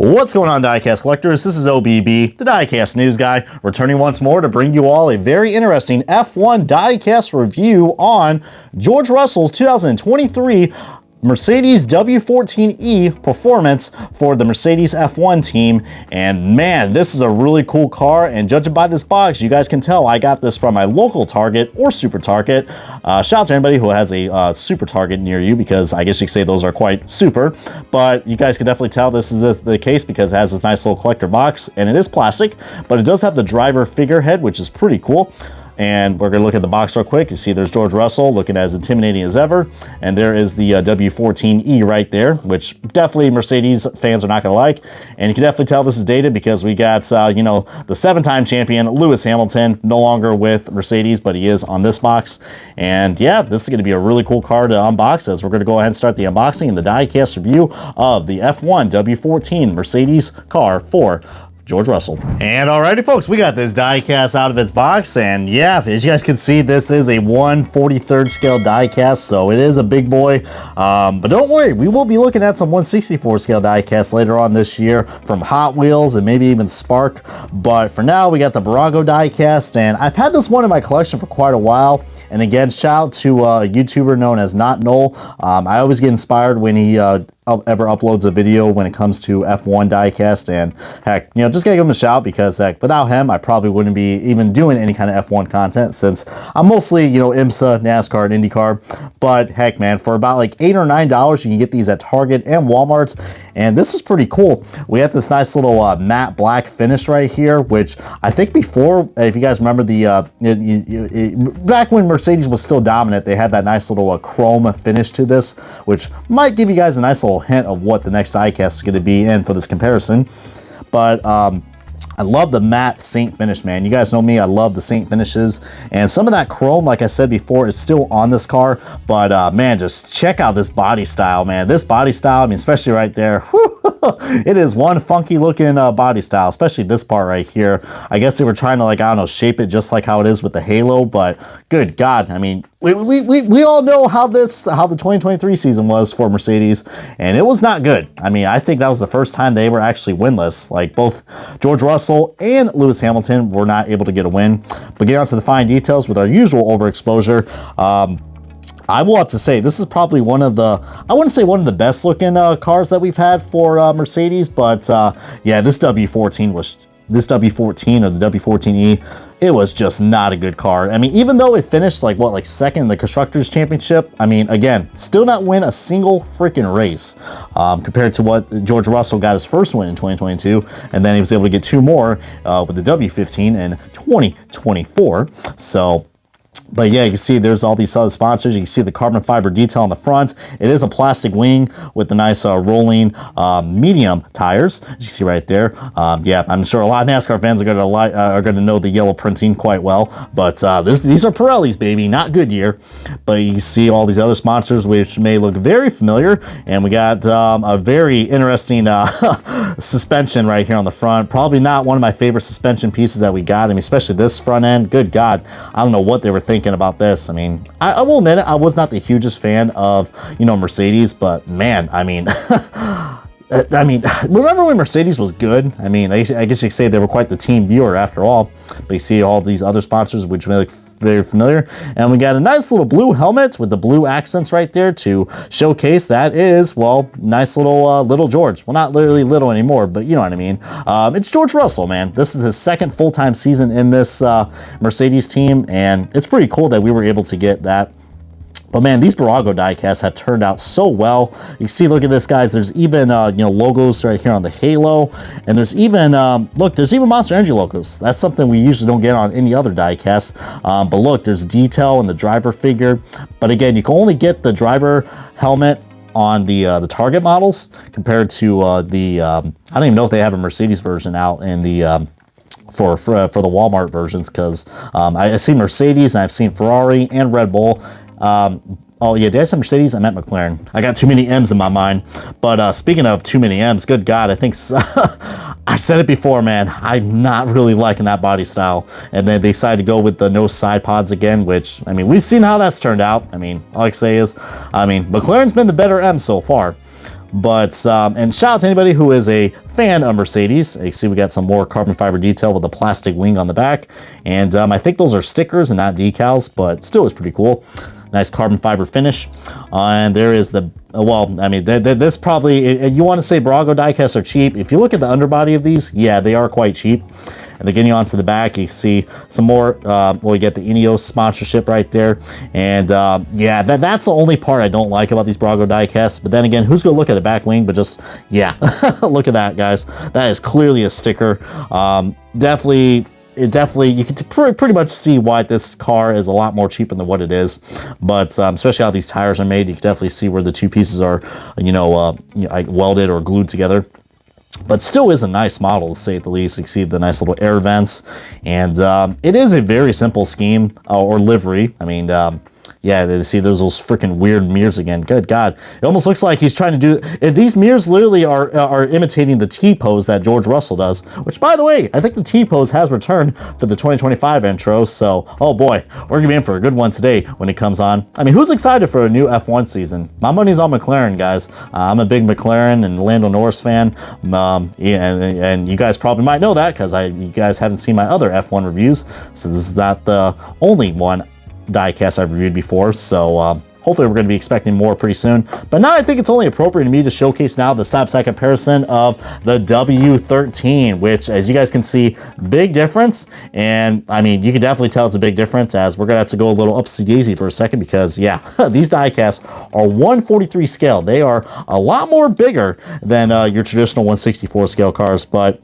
What's going on, diecast collectors? This is OBB, the diecast news guy, returning once more to bring you all a very interesting F1 diecast review on George Russell's 2023 Mercedes W14 E Performance for the Mercedes F1 team. And man, this is a really cool car, and judging by this box, you guys can tell I got this from my local Target or Super Target. Shout out to anybody who has a Super Target near you, because I guess you could say those are quite super, but you guys can definitely tell this is the case because it has this nice little collector box, and it is plastic, but it does have the driver figurehead, which is pretty cool. And we're going to look at the box real quick. You see there's George Russell looking as intimidating as ever. And there is the W14E right there, which definitely Mercedes fans are not going to like. And you can definitely tell this is dated because we got, you know, the 7-time champion, Lewis Hamilton, no longer with Mercedes, but he is on this box. And yeah, this is going to be a really cool car to unbox, as we're going to go ahead and start the unboxing and the diecast review of the F1 W14 Mercedes car for George Russell. And alrighty folks, we got this diecast out of its box, and yeah, as you guys can see, this is a 1/43 scale diecast, so it is a big boy. But don't worry, we will be looking at some 1/64 scale diecasts later on this year from Hot Wheels and maybe even Spark. But for now, we got the Bburago diecast, and I've had this one in my collection for quite a while. And again, shout out to a YouTuber known as Not Noel. I always get inspired when he ever uploads a video when it comes to F1 diecast, and heck, you know, just gotta give him a shout, because heck, without him I probably wouldn't be even doing any kind of F1 content, since I'm mostly, you know, IMSA, NASCAR, and IndyCar. But heck man, for about like $8 or $9 you can get these at Target and Walmart, and this is pretty cool. We have this nice little matte black finish right here, which I think before, if you guys remember the back when Mercedes was still dominant, they had that nice little chrome finish to this, which might give you guys a nice little hint of what the next diecast is going to be in for this comparison. But I love the matte Saint finish, man. You guys know me, I love the Saint finishes, and some of that chrome, like I said before, is still on this car. But man, just check out this body style, man. This body style, I mean, especially right there, it is one funky looking body style, especially this part right here. I guess they were trying to, like, I don't know, shape it just like how it is with the halo, but good God, I mean, we all know how the 2023 season was for Mercedes, and it was not good. I mean, I think that was the first time they were actually winless. Like, both George Russell and Lewis Hamilton were not able to get a win. But getting on to the fine details with our usual overexposure, I will have to say, this is probably one of the, I wouldn't say one of the best looking cars that we've had for Mercedes, but yeah, this W14 or the W14E, it was just not a good car. I mean, even though it finished like what, like second in the Constructors Championship, I mean, again, still not win a single freaking race compared to what George Russell got his first win in 2022, and then he was able to get 2 more with the W15 in 2024. So, but yeah, you can see there's all these other sponsors. You can see the carbon fiber detail on the front. It is a plastic wing with the nice rolling medium tires, as you see right there. Yeah, I'm sure a lot of NASCAR fans are going to know the yellow printing quite well. But these are Pirellis, baby, not Goodyear. But you see all these other sponsors, which may look very familiar. And we got a very interesting suspension right here on the front. Probably not one of my favorite suspension pieces that we got. I mean, especially this front end. Good God, I don't know what they were thinking about this. I mean, I will admit it, I was not the hugest fan of, you know, Mercedes, but man, I mean, I mean, remember when Mercedes was good? I mean, I guess you could say they were quite the team viewer after all. But you see all these other sponsors, which may look very familiar. And we got a nice little blue helmet with the blue accents right there to showcase that is, well, nice little George. Well, not literally little anymore, but you know what I mean. It's George Russell, man. This is his second full-time season in this Mercedes team, and it's pretty cool that we were able to get that. But man, these Bburago diecasts have turned out so well. You see, look at this, guys. There's even, you know, logos right here on the halo. And there's even, look, there's even Monster Energy logos. That's something we usually don't get on any other diecast. But look, there's detail in the driver figure. But again, you can only get the driver helmet on the Target models compared to I don't even know if they have a Mercedes version out in the for the Walmart versions, because I've seen Mercedes and I've seen Ferrari and Red Bull. Oh yeah, did I say Mercedes? I meant McLaren. I got too many M's in my mind. But speaking of too many M's, good God, I think I said it before, man. I'm not really liking that body style. And then they decided to go with the no side pods again, which, I mean, we've seen how that's turned out. I mean, all I can say is, I mean, McLaren's been the better M so far. But, and shout out to anybody who is a fan of Mercedes. You see we got some more carbon fiber detail with a plastic wing on the back. And I think those are stickers and not decals, but still is pretty cool. Nice carbon fiber finish. And there is the, well, I mean, this probably, you want to say Bburago diecasts are cheap. If you look at the underbody of these, yeah, they are quite cheap. And then getting onto the back, you see some more, well, you get the Ineos sponsorship right there. And yeah, that's the only part I don't like about these Bburago diecasts. But then again, who's going to look at a back wing? But just, yeah, look at that, guys. That is clearly a sticker. Definitely, you can pretty much see why this car is a lot more cheaper than what it is. But especially how these tires are made, you can definitely see where the two pieces are, welded or glued together. But still is a nice model, to say the least. You see the nice little air vents. And it is a very simple scheme or livery. I mean, yeah, they see those freaking weird mirrors again. Good God. It almost looks like he's trying to do... These mirrors literally are imitating the T-pose that George Russell does. Which, by the way, I think the T-pose has returned for the 2025 intro. So, oh boy, we're going to be in for a good one today when it comes on. I mean, who's excited for a new F1 season? My money's on McLaren, guys. I'm a big McLaren and Lando Norris fan. And you guys probably might know that because you guys haven't seen my other F1 reviews. So this is not the only one diecast I've reviewed before, so hopefully we're going to be expecting more pretty soon. But now I think it's only appropriate to me to showcase now the side-by-side comparison of the W13, which, as you guys can see, big difference. And I mean, you can definitely tell it's a big difference, as we're going to have to go a little upsy-daisy for a second, because yeah, these diecasts are 1/43 scale. They are a lot more bigger than your traditional 1/64 scale cars. But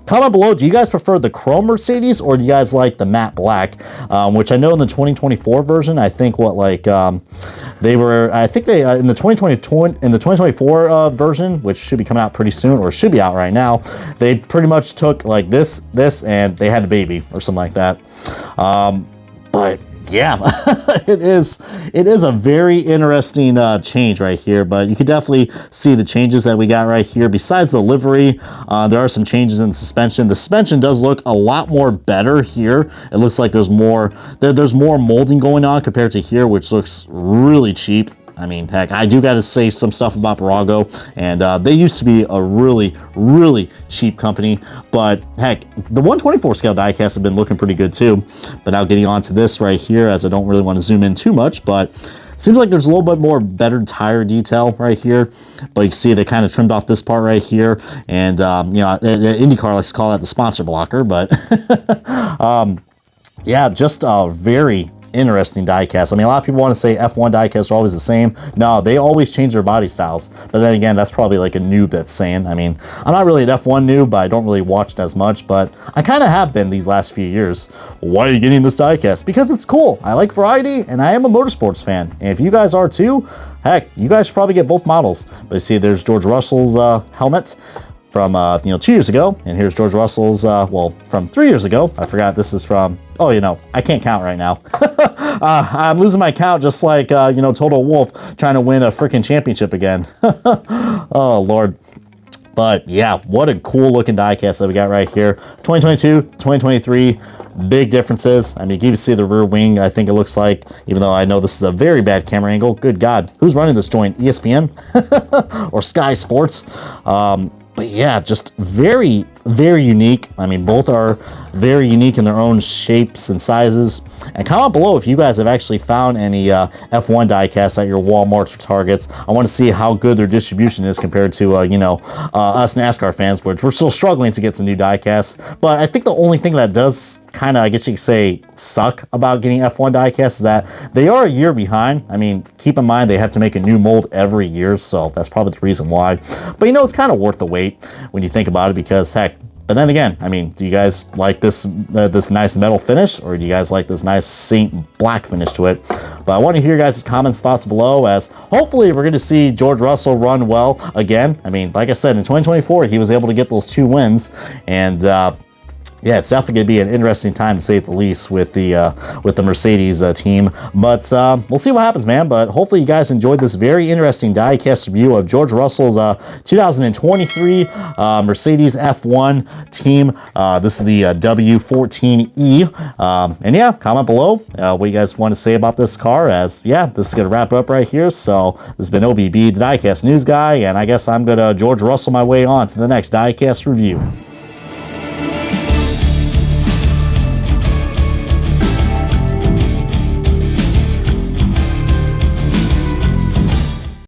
comment below, do you guys prefer the chrome Mercedes, or do you guys like the matte black? Which I know in the 2024 version, I think they were, I think they, in the 2024 version, which should be coming out pretty soon, or should be out right now, they pretty much took like this, and they had a baby, or something like that. But yeah, it is a very interesting change right here, but you can definitely see the changes that we got right here. Besides the livery, there are some changes in the suspension. The suspension does look a lot more better here. It looks like there's more molding going on compared to here, which looks really cheap. I mean, heck, I do got to say some stuff about Bburago, and they used to be a really, really cheap company. But heck, the 1/24 scale diecasts have been looking pretty good too. But now getting on to this right here, as I don't really want to zoom in too much, but seems like there's a little bit more better tire detail right here. But you can see they kind of trimmed off this part right here, and IndyCar likes to call that the sponsor blocker. But yeah, just a very interesting diecast. I mean, a lot of people want to say F1 diecasts are always the same. No, they always change their body styles. But then again, that's probably like a noob that's saying. I mean, I'm not really an F1 noob, but I don't really watch it as much, but I kind of have been these last few years. Why are you getting this diecast? Because it's cool. I like variety, and I am a motorsports fan. And if you guys are too, heck, you guys should probably get both models. But you see, there's George Russell's helmet from 2 years ago, and here's George Russell's well, from 3 years ago. I forgot this is from, oh, I can't count right now. I'm losing my count, just like Total Wolf trying to win a freaking championship again. Oh Lord. But yeah, what a cool looking diecast that we got right here. 2022, 2023, big differences. I mean, you can even see the rear wing, I think it looks like, even though I know this is a very bad camera angle. Good God, who's running this joint? ESPN or Sky Sports? But yeah, just very, very unique. I mean, both are very unique in their own shapes and sizes. And comment below if you guys have actually found any F1 diecasts at your Walmarts or Targets. I want to see how good their distribution is compared to, us NASCAR fans, which we're still struggling to get some new diecasts. But I think the only thing that does kind of, I guess you could say, suck about getting F1 diecasts is that they are a year behind. I mean, keep in mind they have to make a new mold every year, so that's probably the reason why. But it's kind of worth the wait when you think about it, because heck, but then again, I mean, do you guys like this nice metal finish, or do you guys like this nice Saint black finish to it? But I want to hear your guys' comments, thoughts below, as hopefully we're going to see George Russell run well again. I mean, like I said, in 2024, he was able to get those 2 wins, and Yeah, it's definitely going to be an interesting time to say the least with the Mercedes team. But we'll see what happens, man. But hopefully you guys enjoyed this very interesting diecast review of George Russell's 2023 Mercedes F1 team. This is the W14E. And yeah, comment below what you guys want to say about this car. As yeah, this is going to wrap up right here. So this has been OBB, the diecast news guy, and I guess I'm going to George Russell my way on to the next diecast review.